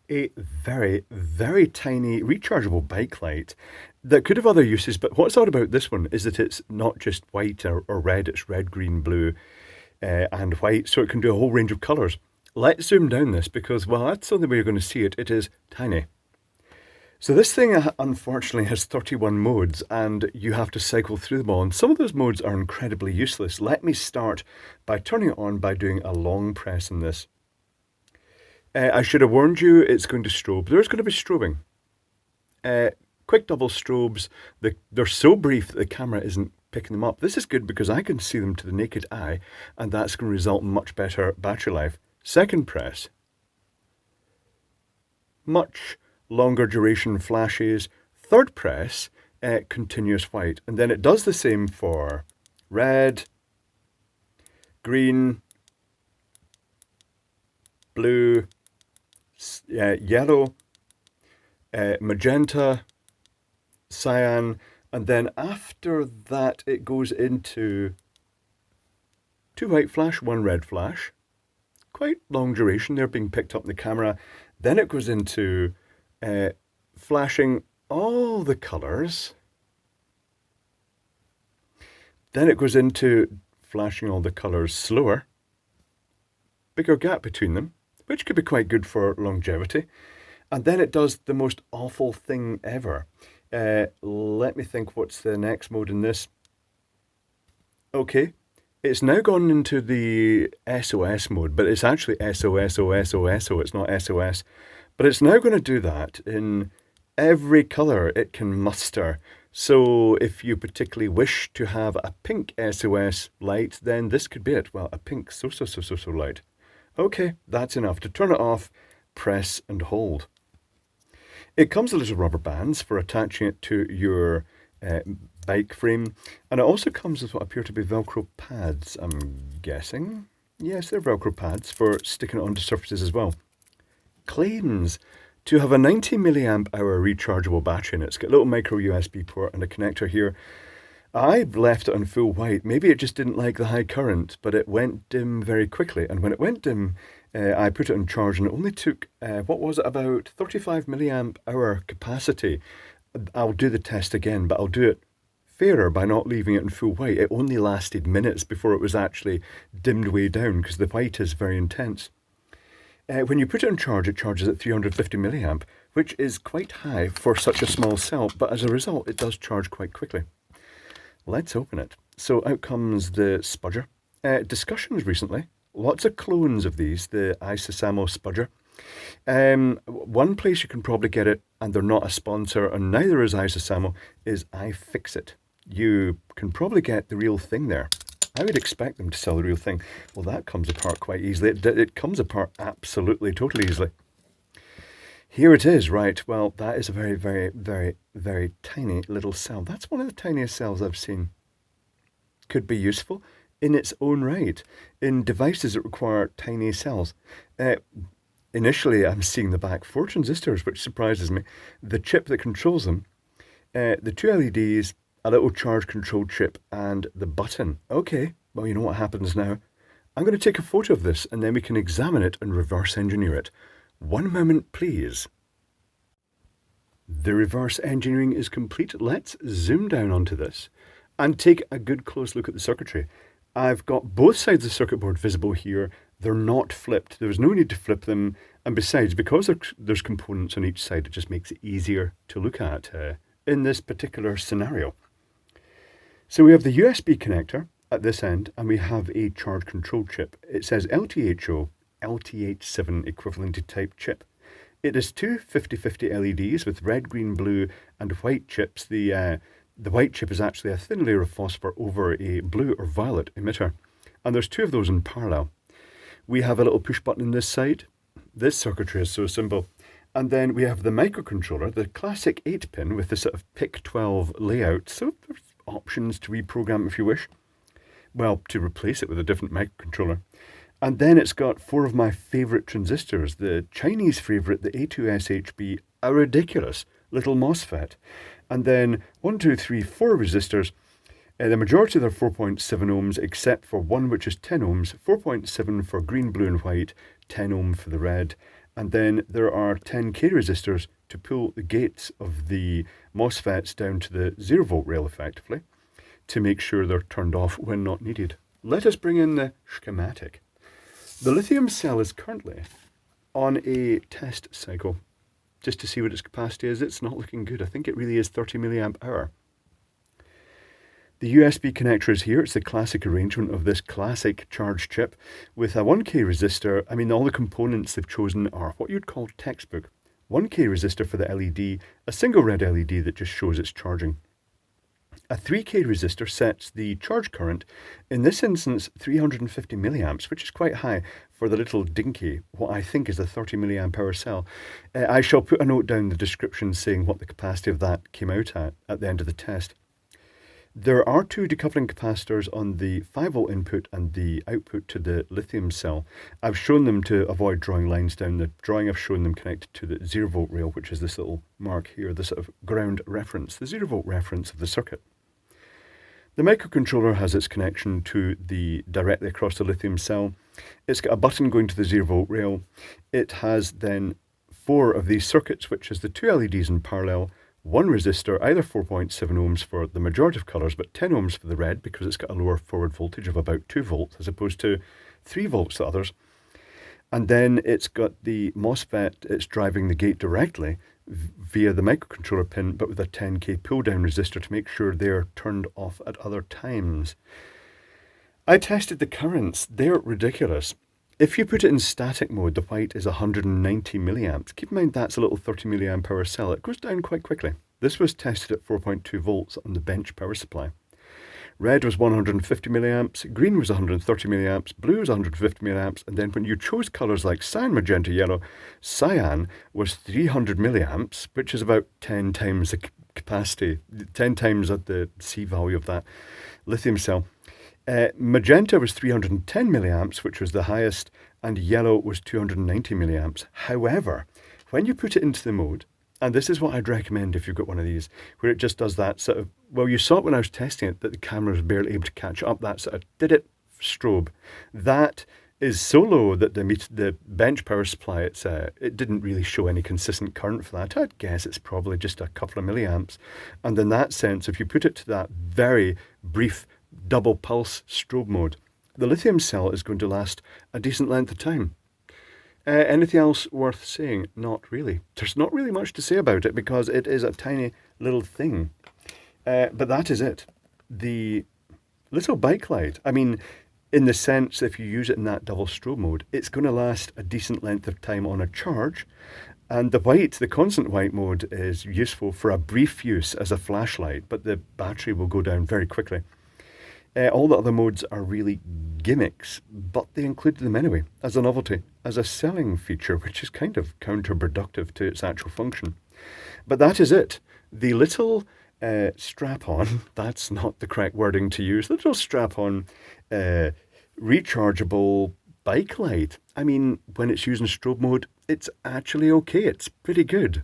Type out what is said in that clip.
A very, very tiny rechargeable bike light that could have other uses, but what's odd about this one is that it's not just white or red, it's red, green, blue, and white, so it can do a whole range of colours. Let's zoom down this because, well, that's the only way you're going to see it. It is tiny. So this thing unfortunately has 31 modes and you have to cycle through them all. And some of those modes are incredibly useless. Let me start by turning it on by doing a long press on this. I should have warned you it's going to strobe. There's going to be strobing. Quick double strobes, they're so brief that the camera isn't picking them up. This is good because I can see them to the naked eye and that's going to result in much better battery life. Second press. Much longer duration flashes. Third press, continuous white. And then it does the same for red, green, blue, yellow, magenta, cyan, and then after that it goes into 2 white flash, 1 red flash. Quite long duration, they're being picked up in the camera. Then it goes into flashing all the colours. Then it goes into flashing all the colours slower. Bigger gap between them, which could be quite good for longevity. And then it does the most awful thing ever. Let me think, what's the next mode in this? Okay, it's now gone into the SOS mode, but it's actually SOSOSOSO, it's not SOS. But it's now going to do that in every colour it can muster. So if you particularly wish to have a pink SOS light, then this could be it. Well, a pink so light. Okay, that's enough. To turn it off, press and hold. It comes with little rubber bands for attaching it to your bike frame. And it also comes with what appear to be Velcro pads, I'm guessing. Yes, they're Velcro pads for sticking it onto surfaces as well. Claims to have a 90 milliamp hour rechargeable battery in it. It's got a little micro USB port and a connector here. I've left it on full white. Maybe it just didn't like the high current, but it went dim very quickly. And when it went dim, I put it on charge and it only took, what was it, about 35 milliamp hour capacity. I'll do the test again, but I'll do it fairer by not leaving it in full white. It only lasted minutes before it was actually dimmed way down because the white is very intense. When you put it on charge, it charges at 350 milliamp, which is quite high for such a small cell, but as a result, it does charge quite quickly. Let's open it. So out comes the spudger. Discussions recently, lots of clones of these, the Isosamo spudger. One place you can probably get it, and they're not a sponsor, and neither is Isosamo, is iFixit. You can probably get the real thing there. I would expect them to sell the real thing. Well, that comes apart quite easily. It comes apart absolutely, totally easily. Here it is, right. Well, that is a very, very, very, very tiny little cell. That's one of the tiniest cells I've seen. Could be useful in its own right in devices that require tiny cells. Initially, I'm seeing the back 4 transistors, which surprises me. The chip that controls them, the 2 LEDs, a little charge control chip, and the button. Okay, well, you know what happens now. I'm going to take a photo of this and then we can examine it and reverse engineer it. One moment, please. The reverse engineering is complete. Let's zoom down onto this and take a good close look at the circuitry. I've got both sides of the circuit board visible here. They're not flipped. There's no need to flip them. And besides, because there's components on each side, it just makes it easier to look at in this particular scenario. So we have the USB connector at this end, and we have a charge control chip. It says LTHO, LTH7 equivalent type chip. It is 2 50/50 LEDs with red, green, blue, and white chips. The white chip is actually a thin layer of phosphor over a blue or violet emitter. And there's 2 of those in parallel. We have a little push button on this side. This circuitry is so simple. And then we have the microcontroller, the classic 8-pin with the sort of PIC12 layout. So there's options to reprogram if you wish. Well, to replace it with a different microcontroller. And then it's got 4 of my favourite transistors. The Chinese favourite, the A2SHB, a ridiculous little MOSFET. And then 1, 2, 3, 4 resistors. The majority of them are 4.7 ohms, except for one which is 10 ohms, 4.7 for green, blue and white, 10 ohm for the red. And then there are 10k resistors to pull the gates of the MOSFETs down to the 0 volt rail effectively to make sure they're turned off when not needed. Let us bring in the schematic. The lithium cell is currently on a test cycle just to see what its capacity is. It's not looking good. I think it really is 30 milliamp hour. The USB connector is here. It's the classic arrangement of this classic charge chip with a 1k resistor. I mean, all the components they've chosen are what you'd call textbook. 1k resistor for the LED, a single red LED that just shows it's charging. A 3k resistor sets the charge current, in this instance 350 milliamps, which is quite high for the little dinky, what I think is a 30 milliamp hour cell. I shall put a note down in the description saying what the capacity of that came out at the end of the test. There are two decoupling capacitors on the 5 volt input and the output to the lithium cell. I've shown them to avoid drawing lines down the drawing. I've shown them connected to the 0 volt rail, which is this little mark here, the sort of ground reference, the 0 volt reference of the circuit. The microcontroller has its connection to the directly across the lithium cell. It's got a button going to the 0 volt rail. It has then 4 of these circuits, which is the 2 LEDs in parallel, 1 resistor, either 4.7 ohms for the majority of colours, but 10 ohms for the red because it's got a lower forward voltage of about 2 volts as opposed to 3 volts to others. And then it's got the MOSFET, it's driving the gate directly via the microcontroller pin, but with a 10k pull down resistor to make sure they're turned off at other times. I tested the currents, they're ridiculous. If you put it in static mode, the white is 190 milliamps. Keep in mind that's a little 30 milliamp hour cell. It goes down quite quickly. This was tested at 4.2 volts on the bench power supply. Red was 150 milliamps, green was 130 milliamps, blue was 150 milliamps, and then when you chose colours like cyan, magenta, yellow, cyan was 300 milliamps, which is about 10 times the capacity, 10 times at the C value of that lithium cell. Magenta was 310 milliamps, which was the highest, and yellow was 290 milliamps. However, when you put it into the mode, and this is what I'd recommend if you've got one of these, where it just does that sort of, well, you saw it when I was testing it, that the camera was barely able to catch up, that sort of did it strobe. That is so low that the bench power supply, it didn't really show any consistent current for that. I'd guess it's probably just a couple of milliamps. And in that sense, if you put it to that very brief double pulse strobe mode, the lithium cell is going to last a decent length of time. Anything else worth saying? Not really. There's not really much to say about it because it is a tiny little thing. But that is it. The little bike light, I mean, in the sense if you use it in that double strobe mode, it's going to last a decent length of time on a charge. And the white, the constant white mode, is useful for a brief use as a flashlight, but the battery will go down very quickly. All the other modes are really gimmicks, but they included them anyway, as a novelty, as a selling feature, which is kind of counterproductive to its actual function. But that is it. The little strap-on, that's not the correct wording to use, the little strap-on rechargeable bike light. I mean, when it's using strobe mode, it's actually okay. It's pretty good.